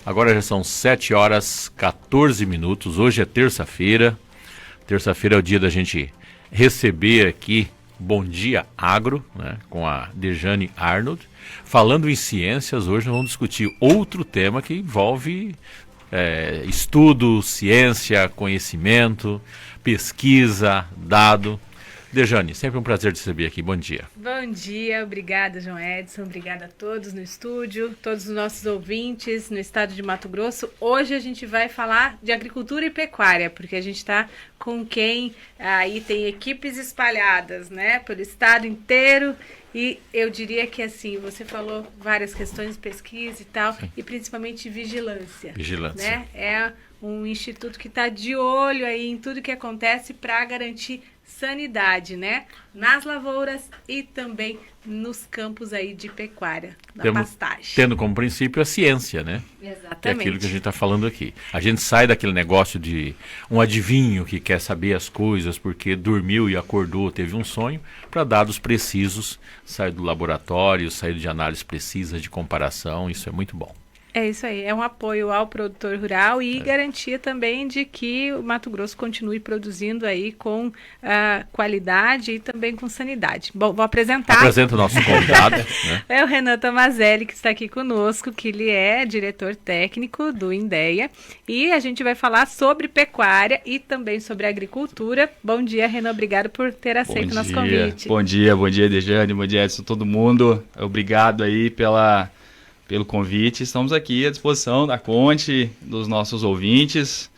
Agora já são 7 horas 14 minutos. Hoje é terça-feira. Terça-feira é o dia da gente receber aqui Bom Dia Agro, né, com a Dejane Arnold. Falando em ciências, hoje nós vamos discutir outro tema que envolve estudo, ciência, conhecimento, pesquisa, dado. Dejane, sempre um prazer te receber aqui. Bom dia. Bom dia, obrigada, João Edson. Obrigada a todos no estúdio, todos os nossos ouvintes no estado de Mato Grosso. Hoje a gente vai falar de agricultura e pecuária, porque a gente está com quem aí tem equipes espalhadas, né, pelo estado inteiro. E eu diria que assim, você falou várias questões de pesquisa e tal, sim, e principalmente vigilância. Vigilância. Né? É um instituto que está de olho aí em tudo que acontece para garantir sanidade, né? Nas lavouras e também nos campos aí de pecuária, da pastagem. Tendo como princípio a ciência, né? Exatamente. Que é aquilo que a gente está falando aqui. A gente sai daquele negócio de um adivinho que quer saber as coisas porque dormiu e acordou, teve um sonho, para dados precisos, sair do laboratório, sair de análise precisa, de comparação, isso é muito bom. É isso aí, é um apoio ao produtor rural e garantia também de que o Mato Grosso continue produzindo aí com qualidade e também com sanidade. Bom, vou apresentar. Apresenta o nosso convidado. Né? É o Renan Tomazelli, que está aqui conosco, que ele é diretor técnico do INDEA, e a gente vai falar sobre pecuária e também sobre agricultura. Bom dia, Renan, obrigado por ter aceito o nosso convite. Bom dia, Dejane, bom dia, Edson, todo mundo. Obrigado aí pelo convite. Estamos aqui à disposição da Conte, dos nossos ouvintes,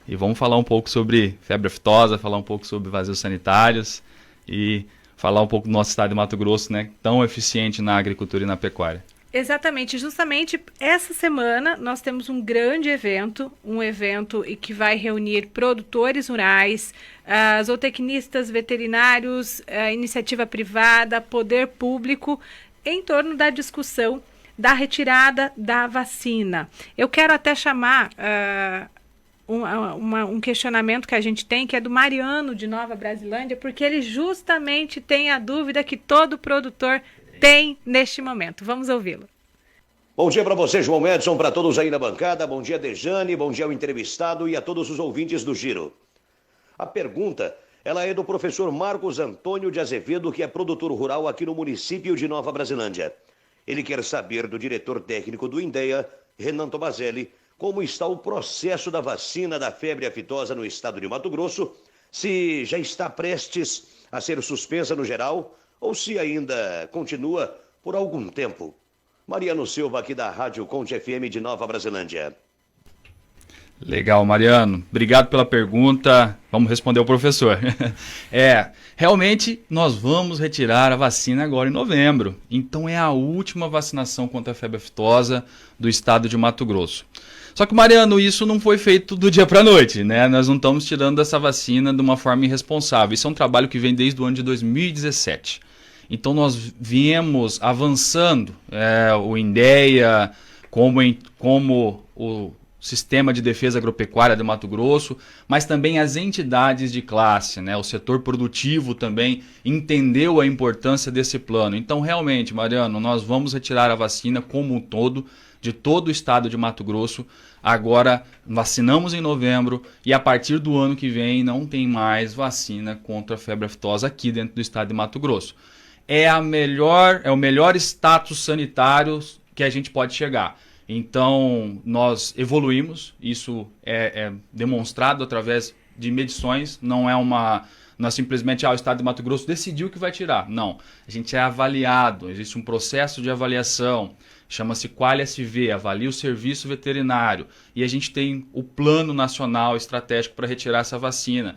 e vamos falar um pouco sobre febre aftosa, falar um pouco sobre vazios sanitários e falar um pouco do nosso estado de Mato Grosso, né, tão eficiente na agricultura e na pecuária. Exatamente, justamente essa semana nós temos um grande evento, que vai reunir produtores rurais, zootecnistas, veterinários, iniciativa privada, poder público, em torno da discussão da retirada da vacina. Eu quero até chamar um questionamento que a gente tem, que é do Mariano, de Nova Brasilândia, porque ele justamente tem a dúvida que todo produtor tem neste momento. Vamos ouvi-lo. Bom dia para você, João Edson, para todos aí na bancada. Bom dia, Dejane, bom dia ao entrevistado e a todos os ouvintes do Giro. A pergunta, ela é do professor Marcos Antônio de Azevedo, que é produtor rural aqui no município de Nova Brasilândia. Ele quer saber do diretor técnico do INDEA, Renan Tomazelli, como está o processo da vacina da febre aftosa no estado de Mato Grosso, se já está prestes a ser suspensa no geral ou se ainda continua por algum tempo. Mariano Silva, aqui da Rádio Conte FM de Nova Brasilândia. Legal, Mariano. Obrigado pela pergunta. Vamos responder ao professor. Realmente nós vamos retirar a vacina agora em novembro. Então é a última vacinação contra a febre aftosa do estado de Mato Grosso. Só que, Mariano, isso não foi feito do dia para a noite, né? Nós não estamos tirando essa vacina de uma forma irresponsável. Isso é um trabalho que vem desde o ano de 2017. Então nós viemos avançando, o INDEA, como o Sistema de Defesa Agropecuária de Mato Grosso, mas também as entidades de classe, né? O setor produtivo também entendeu a importância desse plano. Então, realmente, Mariano, nós vamos retirar a vacina como um todo, de todo o estado de Mato Grosso. Agora, vacinamos em novembro e a partir do ano que vem não tem mais vacina contra a febre aftosa aqui dentro do estado de Mato Grosso. É o melhor status sanitário que a gente pode chegar. Então, nós evoluímos, isso é demonstrado através de medições, não é simplesmente o estado de Mato Grosso decidiu que vai tirar. Não, a gente é avaliado, existe um processo de avaliação, chama-se QualiSV, avalia o serviço veterinário, e a gente tem o plano nacional estratégico para retirar essa vacina.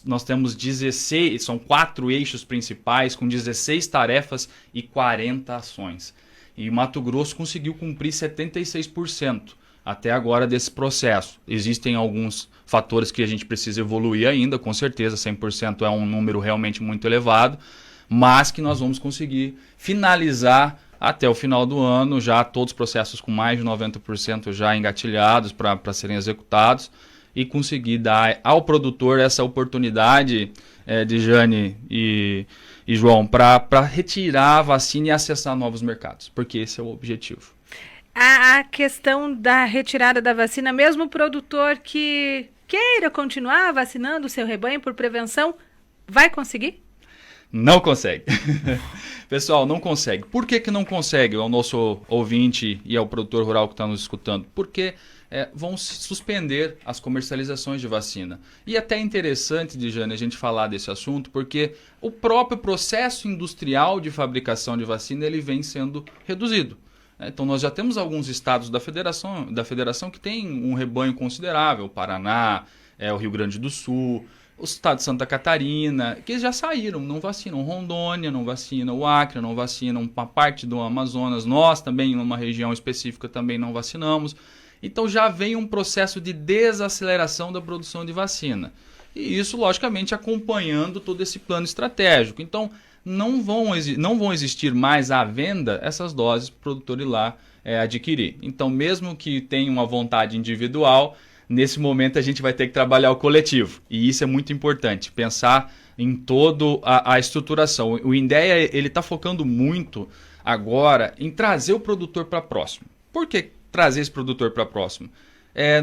Nós temos 16, são 4 eixos principais, com 16 tarefas e 40 ações. E Mato Grosso conseguiu cumprir 76% até agora desse processo. Existem alguns fatores que a gente precisa evoluir ainda, com certeza, 100% é um número realmente muito elevado, mas que nós vamos conseguir finalizar até o final do ano, já todos os processos com mais de 90% já engatilhados para serem executados, e conseguir dar ao produtor essa oportunidade, Dejane e João, para retirar a vacina e acessar novos mercados, porque esse é o objetivo. A questão da retirada da vacina, mesmo o produtor que queira continuar vacinando o seu rebanho por prevenção, vai conseguir? Não consegue. Pessoal, não consegue. Por que não consegue? Ao nosso ouvinte e ao produtor rural que está nos escutando. Porque vão suspender as comercializações de vacina. E até é interessante, Dijane, a gente falar desse assunto, porque o próprio processo industrial de fabricação de vacina ele vem sendo reduzido. Então, nós já temos alguns estados da federação que tem um rebanho considerável, o Paraná, o Rio Grande do Sul, o estado de Santa Catarina, que já saíram, não vacinam. Rondônia não vacina, o Acre não vacina, uma parte do Amazonas, nós também, numa região específica, também não vacinamos. Então, já vem um processo de desaceleração da produção de vacina. E isso, logicamente, acompanhando todo esse plano estratégico. Então, não vão existir mais à venda essas doses para o produtor ir lá adquirir. Então, mesmo que tenha uma vontade individual, nesse momento a gente vai ter que trabalhar o coletivo. E isso é muito importante, pensar em toda a estruturação. O INDEA está focando muito agora em trazer o produtor para próximo. Por que trazer esse produtor para próximo?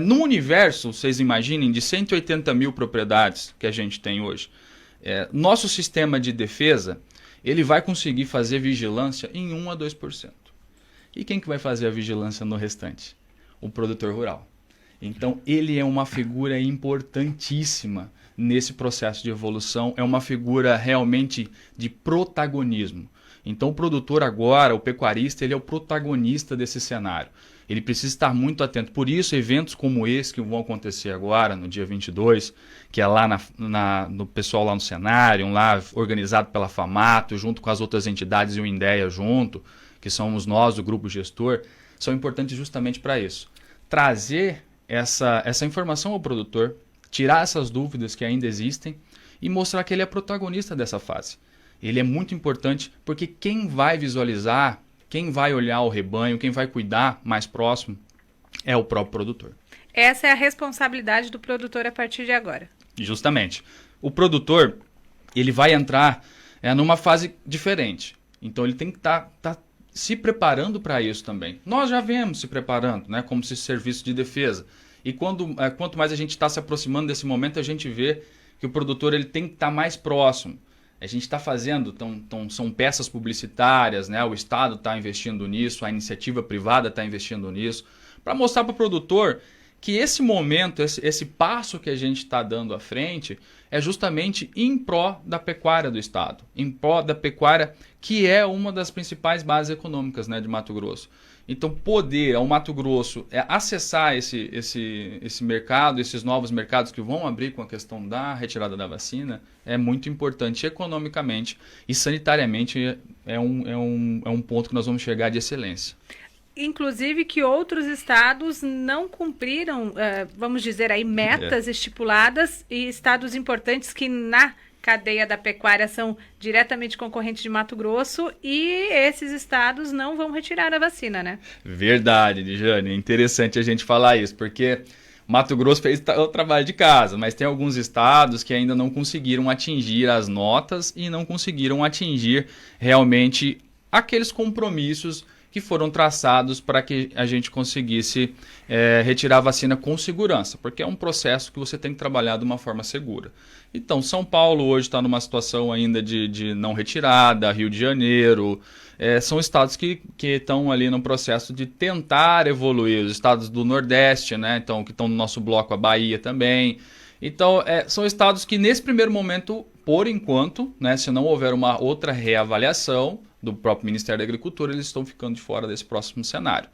No universo, vocês imaginem, de 180 mil propriedades que a gente tem hoje, nosso sistema de defesa ele vai conseguir fazer vigilância em 1 a 2%. E quem que vai fazer a vigilância no restante? O produtor rural. Então, ele é uma figura importantíssima nesse processo de evolução, é uma figura realmente de protagonismo. Então, o produtor agora, o pecuarista, ele é o protagonista desse cenário. Ele precisa estar muito atento. Por isso, eventos como esse que vão acontecer agora, no dia 22, que é lá no pessoal lá no cenário, lá organizado pela FAMATO, junto com as outras entidades e o INDEA junto, que somos nós, o grupo gestor, são importantes justamente para isso. Trazer essa informação ao produtor, tirar essas dúvidas que ainda existem e mostrar que ele é protagonista dessa fase. Ele é muito importante porque quem vai visualizar, quem vai olhar o rebanho, quem vai cuidar mais próximo é o próprio produtor. Essa é a responsabilidade do produtor a partir de agora. Justamente. O produtor ele vai entrar numa fase diferente. Então ele tem que estar se preparando para isso também. Nós já vemos se preparando, né, como serviço de defesa. E quanto mais a gente está se aproximando desse momento, a gente vê que o produtor ele tem que estar mais próximo. A gente está fazendo, são peças publicitárias, né? O Estado está investindo nisso, a iniciativa privada está investindo nisso, para mostrar para o produtor que esse momento, esse passo que a gente está dando à frente é justamente em pró da pecuária do Estado, em pró da pecuária que é uma das principais bases econômicas, né, de Mato Grosso. Então, poder ao Mato Grosso acessar esse mercado, esses novos mercados que vão abrir com a questão da retirada da vacina, é muito importante economicamente e sanitariamente é um ponto que nós vamos chegar de excelência. Inclusive que outros estados não cumpriram, vamos dizer aí, metas estipuladas e estados importantes que na cadeia da pecuária são diretamente concorrentes de Mato Grosso e esses estados não vão retirar a vacina, né? Verdade, Dijane. É interessante a gente falar isso, porque Mato Grosso fez o trabalho de casa, mas tem alguns estados que ainda não conseguiram atingir as notas e não conseguiram atingir realmente aqueles compromissos que foram traçados para que a gente conseguisse retirar a vacina com segurança, porque é um processo que você tem que trabalhar de uma forma segura. Então, São Paulo hoje está numa situação ainda de não retirada, Rio de Janeiro, são estados que estão ali no processo de tentar evoluir, os estados do Nordeste, né? Então, que estão no nosso bloco, a Bahia também. Então, são estados que nesse primeiro momento, por enquanto, né, se não houver uma outra reavaliação do próprio Ministério da Agricultura, eles estão ficando de fora desse próximo cenário.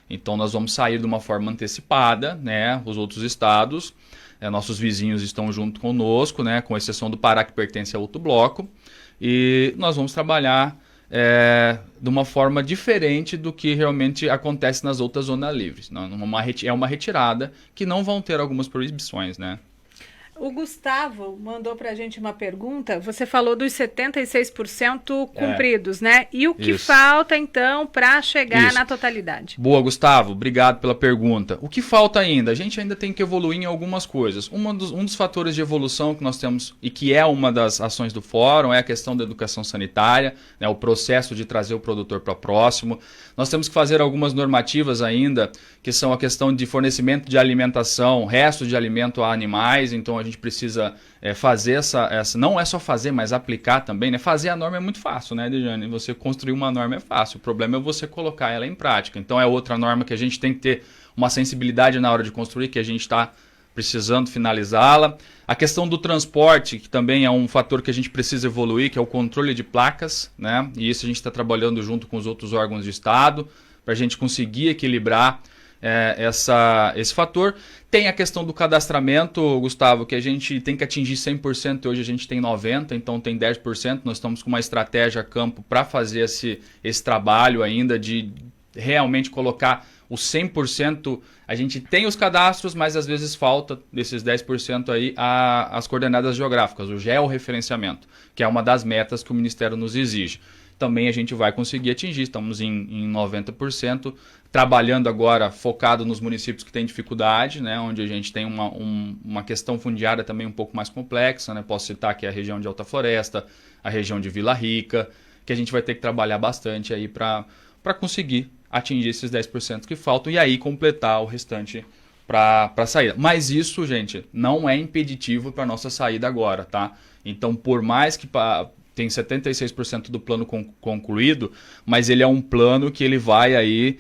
Então, nós vamos sair de uma forma antecipada, né? Os outros estados, nossos vizinhos estão junto conosco, né? Com exceção do Pará, que pertence a outro bloco, e nós vamos trabalhar de uma forma diferente do que realmente acontece nas outras zonas livres. É uma retirada que não vão ter algumas proibições, né? O Gustavo mandou para a gente uma pergunta. Você falou dos 76% cumpridos, né? E o que falta, então, para chegar na totalidade? Boa, Gustavo. Obrigado pela pergunta. O que falta ainda? A gente ainda tem que evoluir em algumas coisas. Um dos fatores de evolução que nós temos, e que é uma das ações do fórum, é a questão da educação sanitária, né? O processo de trazer o produtor para próximo. Nós temos que fazer algumas normativas ainda, que são a questão de fornecimento de alimentação, resto de alimento a animais. Então, a gente precisa fazer essa... Não é só fazer, mas aplicar também, né? Fazer a norma é muito fácil, né, Dejane? Você construir uma norma é fácil. O problema é você colocar ela em prática. Então, é outra norma que a gente tem que ter uma sensibilidade na hora de construir, que a gente está precisando finalizá-la. A questão do transporte, que também é um fator que a gente precisa evoluir, que é o controle de placas, né? E isso a gente está trabalhando junto com os outros órgãos de Estado, para a gente conseguir equilibrar esse fator. Tem a questão do cadastramento, Gustavo, que a gente tem que atingir 100%, hoje a gente tem 90%, então tem 10%. Nós estamos com uma estratégia a campo para fazer esse trabalho ainda de realmente colocar o 100%. A gente tem os cadastros, mas às vezes falta desses 10% aí as coordenadas geográficas, o georreferenciamento, que é uma das metas que o Ministério nos exige. Também a gente vai conseguir atingir, estamos em 90%, trabalhando agora focado nos municípios que têm dificuldade, né, onde a gente tem uma questão fundiária também um pouco mais complexa, né, posso citar aqui a região de Alta Floresta, a região de Vila Rica, que a gente vai ter que trabalhar bastante aí para conseguir atingir esses 10% que faltam e aí completar o restante para a saída. Mas isso, gente, não é impeditivo para a nossa saída agora, tá? Então, por mais que tem 76% do plano concluído, mas ele é um plano que ele vai aí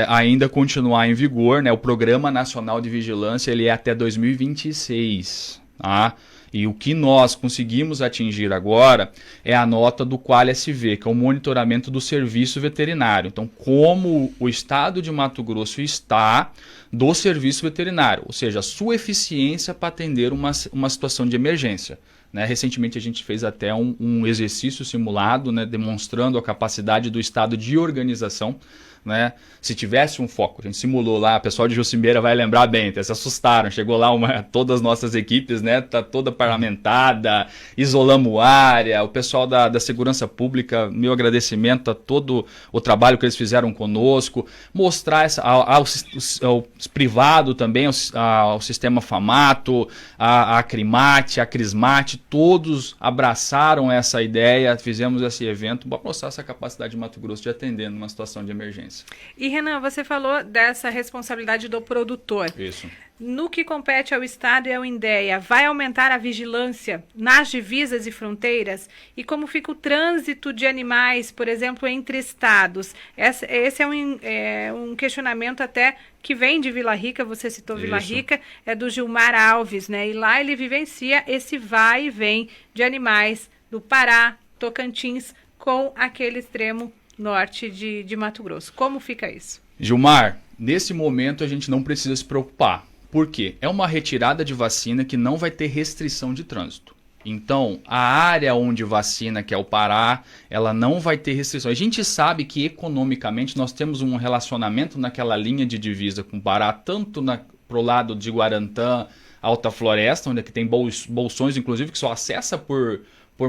ainda continuar em vigor, né? O Programa Nacional de Vigilância ele é até 2026, tá? E o que nós conseguimos atingir agora é a nota do QualiSV, que é o monitoramento do serviço veterinário. Então, como o estado de Mato Grosso está do serviço veterinário, ou seja, a sua eficiência para atender uma situação de emergência. Né? Recentemente a gente fez até um exercício simulado, né, demonstrando a capacidade do estado de organização. Né? Se tivesse um foco, a gente simulou lá, o pessoal de Jucimeira vai lembrar bem, até se assustaram, chegou lá todas as nossas equipes, né? Tá toda parlamentada, isolamos área, o pessoal da segurança pública, meu agradecimento a todo o trabalho que eles fizeram conosco, mostrar ao privado também, ao sistema FAMATO, a Acrimate, a Crismate, todos abraçaram essa ideia, fizemos esse evento para mostrar essa capacidade de Mato Grosso de atender numa situação de emergência. E Renan, você falou dessa responsabilidade do produtor. Isso. No que compete ao Estado e ao INDEA, vai aumentar a vigilância nas divisas e fronteiras? E como fica o trânsito de animais, por exemplo, entre estados? Esse é um questionamento até que vem de Vila Rica, você citou Vila Rica, é do Gilmar Alves, né? E lá ele vivencia esse vai e vem de animais do Pará, Tocantins, com aquele extremo norte de Mato Grosso. Como fica isso? Gilmar, nesse momento a gente não precisa se preocupar. Por quê? É uma retirada de vacina que não vai ter restrição de trânsito. Então, a área onde vacina, que é o Pará, ela não vai ter restrição. A gente sabe que economicamente nós temos um relacionamento naquela linha de divisa com o Pará, tanto pro lado de Guarantã, Alta Floresta, onde é que tem bolsões, inclusive, que só acessa por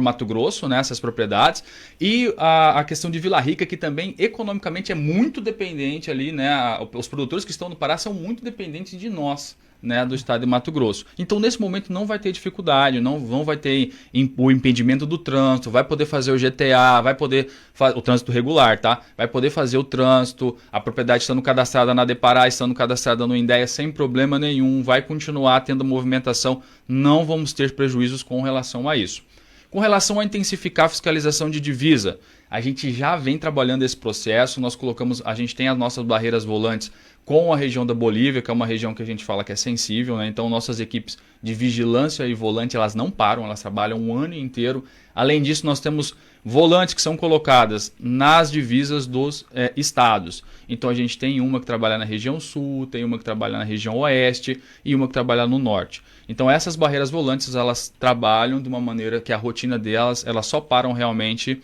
Mato Grosso, né, essas propriedades, e a questão de Vila Rica, que também economicamente é muito dependente ali, né, os produtores que estão no Pará são muito dependentes de nós, né, do estado de Mato Grosso. Então, nesse momento, não vai ter dificuldade, não vai ter o impedimento do trânsito, vai poder fazer o GTA, vai poder o trânsito regular, tá? Vai poder fazer o trânsito, a propriedade estando cadastrada na Depará, estando cadastrada no INDEA, sem problema nenhum, vai continuar tendo movimentação, não vamos ter prejuízos com relação a isso. Com relação a intensificar a fiscalização de divisa, a gente já vem trabalhando esse processo, a gente tem as nossas barreiras volantes com a região da Bolívia, que é uma região que a gente fala que é sensível, né? Então nossas equipes de vigilância e volante, elas não param, elas trabalham um ano inteiro. Além disso, nós temos volantes que são colocadas nas divisas dos estados. Então a gente tem uma que trabalha na região sul, tem uma que trabalha na região oeste e uma que trabalha no norte. Então essas barreiras volantes, elas trabalham de uma maneira que a rotina delas, elas só param realmente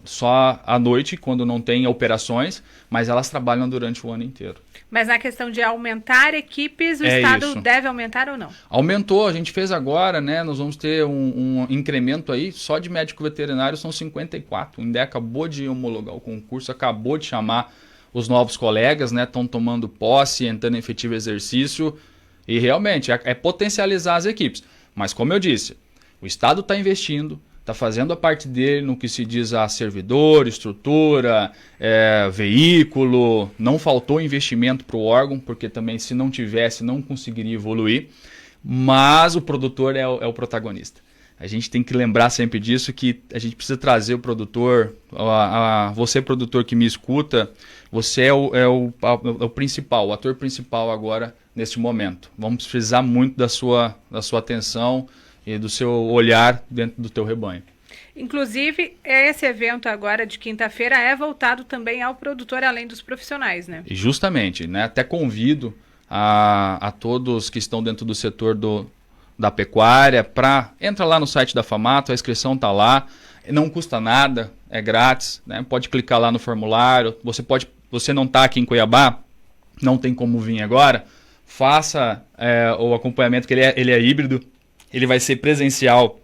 só à noite, quando não tem operações, mas elas trabalham durante o ano inteiro. Mas na questão de aumentar equipes, o Estado deve aumentar ou não? Aumentou, a gente fez agora, né? Nós vamos ter um incremento aí, só de médico veterinário são 54. O INDEA acabou de homologar o concurso, acabou de chamar os novos colegas, né? Estão tomando posse, entrando em efetivo exercício. E realmente é potencializar as equipes. Mas como eu disse, o Estado está investindo, está fazendo a parte dele no que se diz a servidor, estrutura, veículo. Não faltou investimento para o órgão, porque também se não tivesse não conseguiria evoluir. Mas o produtor é o protagonista. A gente tem que lembrar sempre disso, que a gente precisa trazer o produtor, você produtor que me escuta, você é o principal, o ator principal agora neste momento. Vamos precisar muito da sua atenção e do seu olhar dentro do teu rebanho. Inclusive, esse evento agora de quinta-feira é voltado também ao produtor, além dos profissionais, né? E justamente, né? Até convido a todos que estão dentro do setor da pecuária para entra lá no site da FAMATO, a inscrição está lá, não custa nada, é grátis, né? Pode clicar lá no formulário. Você não está aqui em Cuiabá, não tem como vir agora, faça o acompanhamento, que ele é híbrido. Ele vai ser presencial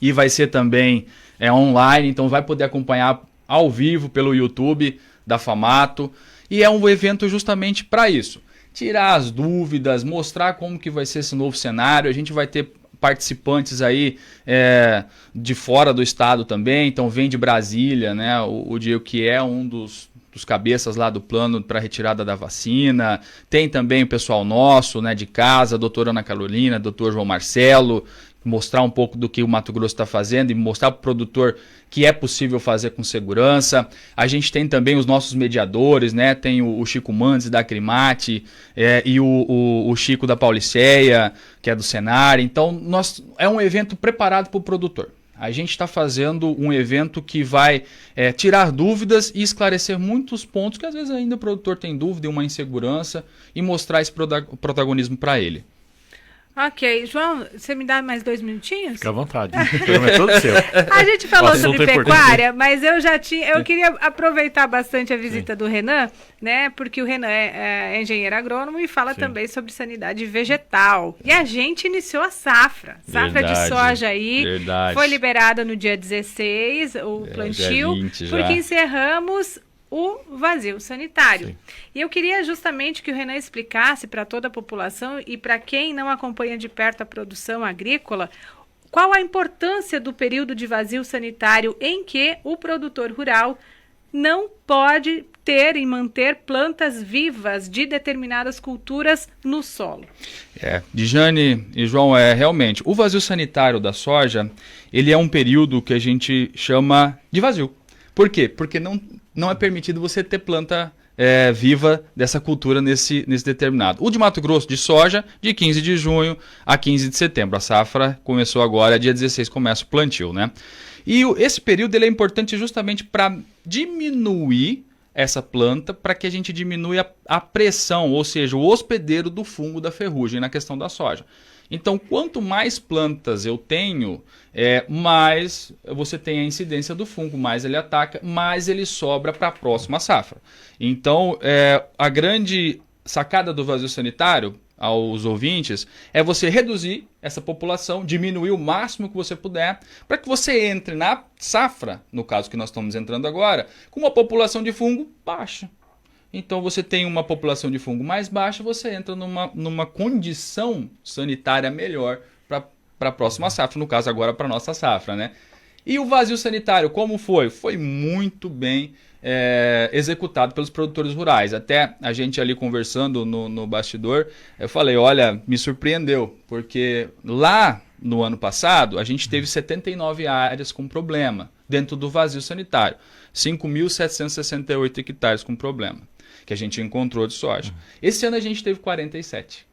e vai ser também online, então vai poder acompanhar ao vivo pelo YouTube da FAMATO. E é um evento justamente para isso. Tirar as dúvidas, mostrar como que vai ser esse novo cenário. A gente vai ter participantes aí de fora do estado também, então vem de Brasília, né? O Diego, que é um dos cabeças lá do plano para retirada da vacina. Tem também o pessoal nosso, né, de casa, a doutora Ana Carolina, doutor João Marcelo, mostrar um pouco do que o Mato Grosso está fazendo e mostrar para o produtor que é possível fazer com segurança. A gente tem também os nossos mediadores, né? Tem o Chico Mandes da Acrimate e o Chico da Pauliceia, que é do Senar. Então, é um evento preparado para o produtor. A gente está fazendo um evento que vai tirar dúvidas e esclarecer muitos pontos que às vezes ainda o produtor tem dúvida e uma insegurança e mostrar esse protagonismo para ele. Ok. João, você me dá mais 2 minutinhos? Fica à vontade. O programa é todo seu. A gente falou sobre pecuária, mas eu queria aproveitar bastante a visita do Renan, né? Porque o Renan é engenheiro agrônomo e fala também sobre sanidade vegetal. E a gente iniciou a safra. Safra de soja aí. Verdade. Foi liberada no dia 16, o plantio, porque encerramos o vazio sanitário. Sim. E eu queria justamente que o Renan explicasse para toda a população e para quem não acompanha de perto a produção agrícola, qual a importância do período de vazio sanitário em que o produtor rural não pode ter e manter plantas vivas de determinadas culturas no solo. Dijane e João, realmente, o vazio sanitário da soja, ele é um período que a gente chama de vazio. Por quê? Porque não é permitido você ter planta viva dessa cultura nesse determinado. O de Mato Grosso de soja, de 15 de junho a 15 de setembro. A safra começou agora, dia 16 começa o plantio, né? E esse período ele é importante justamente para diminuir essa planta, para que a gente diminua a pressão, ou seja, o hospedeiro do fungo da ferrugem na questão da soja. Então, quanto mais plantas eu tenho, mais você tem a incidência do fungo, mais ele ataca, mais ele sobra para a próxima safra. Então, a grande sacada do vazio sanitário aos ouvintes é você reduzir essa população, diminuir o máximo que você puder, para que você entre na safra, no caso que nós estamos entrando agora, com uma população de fungo baixa. Então você tem uma população de fungo mais baixa, você entra numa condição sanitária melhor para a próxima safra, no caso agora para a nossa safra, né? E o vazio sanitário, como foi? Foi muito bem executado pelos produtores rurais. Até a gente ali conversando no bastidor, eu falei, olha, me surpreendeu, porque lá no ano passado a gente teve 79 áreas com problema dentro do vazio sanitário, 5.768 hectares com problema, que a gente encontrou de soja. Esse ano a gente teve 47.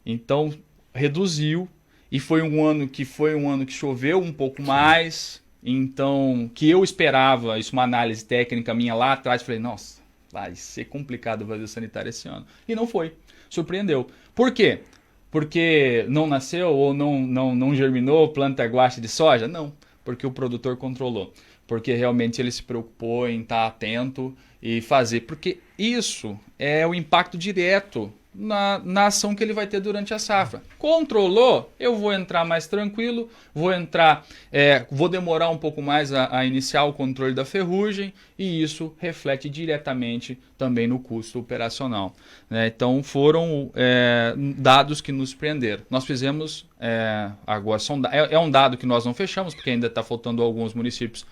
Então, reduziu, e foi um ano que choveu um pouco mais, então, que eu esperava, isso uma análise técnica minha lá atrás, falei, nossa, vai ser complicado o vazio sanitário esse ano. E não foi, surpreendeu. Por quê? Porque não nasceu ou não germinou planta guache de soja? Não, porque o produtor controlou. porque realmente ele se preocupou em estar atento e fazer, porque isso é o impacto direto na ação que ele vai ter durante a safra. Controlou, eu vou entrar mais tranquilo, vou demorar um pouco mais a iniciar o controle da ferrugem, e isso reflete diretamente também no custo operacional, né? Então foram dados que nos surpreenderam. Nós fizemos, agora é um dado que nós não fechamos, porque ainda está faltando alguns municípios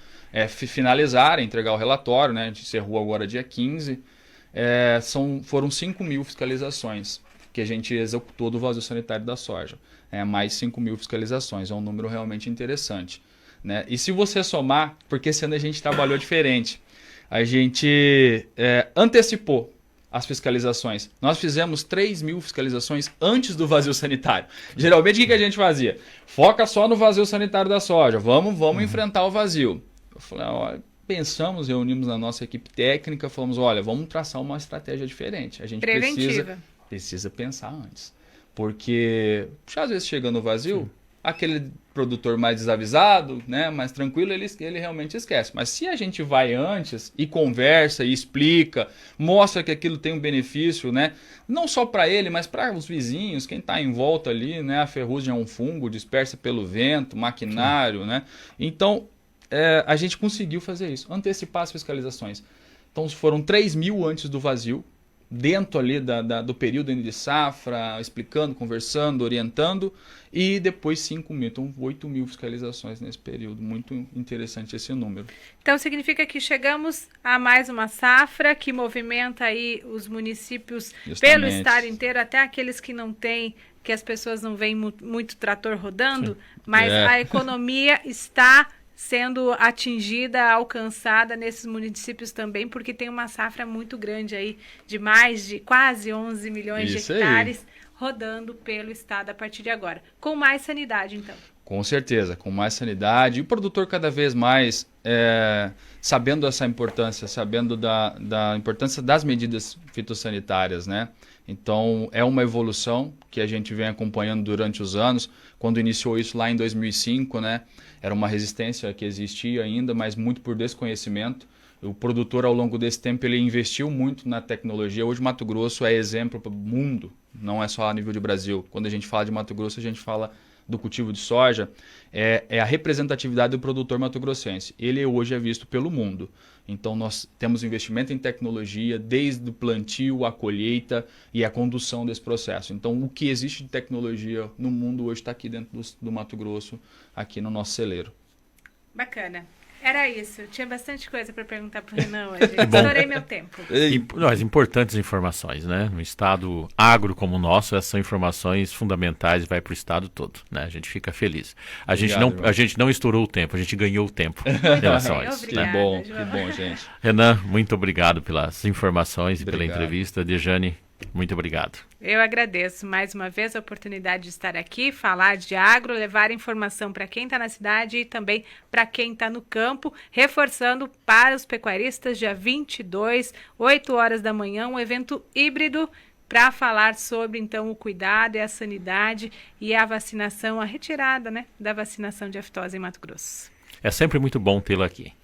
finalizarem, entregar o relatório, né? A gente encerrou agora dia 15, foram 5.000 fiscalizações que a gente executou do vazio sanitário da soja. Mais 5.000 fiscalizações, é um número realmente interessante, né? E se você somar, porque esse ano a gente trabalhou diferente, a gente antecipou as fiscalizações. Nós fizemos 3.000 fiscalizações antes do vazio sanitário. Geralmente o que a gente fazia? Foca só no vazio sanitário da soja, vamos enfrentar o vazio. Eu falei, olha, pensamos, reunimos na nossa equipe técnica, falamos, olha, vamos traçar uma estratégia diferente. A gente precisa pensar antes. Porque, às vezes, chegando no vazio, aquele produtor mais desavisado, né, mais tranquilo, ele realmente esquece. Mas se a gente vai antes e conversa e explica, mostra que aquilo tem um benefício, né, não só para ele, mas para os vizinhos, quem está em volta ali, né, a ferrugem é um fungo, dispersa pelo vento, maquinário, né? Então, a gente conseguiu fazer isso, antecipar as fiscalizações. Então foram 3.000 antes do vazio, dentro ali do período de safra, explicando, conversando, orientando, e depois 5.000, então 8.000 fiscalizações nesse período. Muito interessante esse número. Então significa que chegamos a mais uma safra que movimenta aí os municípios pelo estado inteiro, até aqueles que não têm, que as pessoas não veem muito trator rodando, mas a economia está sendo atingida, alcançada nesses municípios também, porque tem uma safra muito grande aí, de mais de quase 11 milhões de hectares rodando pelo estado a partir de agora. Com mais sanidade, então. Com certeza, com mais sanidade. E o produtor cada vez mais sabendo essa importância, sabendo da importância das medidas fitossanitárias, né? Então, é uma evolução que a gente vem acompanhando durante os anos. Quando iniciou isso lá em 2005, né, era uma resistência que existia ainda, mas muito por desconhecimento. O produtor, ao longo desse tempo, ele investiu muito na tecnologia. Hoje, Mato Grosso é exemplo para o mundo, não é só a nível de Brasil. Quando a gente fala de Mato Grosso, a gente fala do cultivo de soja, é a representatividade do produtor mato-grossense. Ele hoje é visto pelo mundo. Então, nós temos investimento em tecnologia, desde o plantio, a colheita e a condução desse processo. Então, o que existe de tecnologia no mundo hoje está aqui dentro do Mato Grosso, aqui no nosso celeiro. Bacana. Era isso. Tinha bastante coisa para perguntar para o Renan hoje. Estourei meu tempo. As importantes informações, né? No estado agro como o nosso, essas são informações fundamentais e vai para o estado todo, né? A gente fica feliz. A gente não estourou o tempo, a gente ganhou o tempo em relação a isso. Obrigada, que bom, gente. Renan, muito obrigado pelas informações e pela entrevista. Dejane, muito obrigado. Eu agradeço mais uma vez a oportunidade de estar aqui, falar de agro, levar informação para quem está na cidade e também para quem está no campo, reforçando para os pecuaristas, dia 22, 8 horas da manhã, um evento híbrido para falar sobre, então, o cuidado e a sanidade e a vacinação, a retirada, né, da vacinação de aftosa em Mato Grosso. É sempre muito bom tê-lo aqui.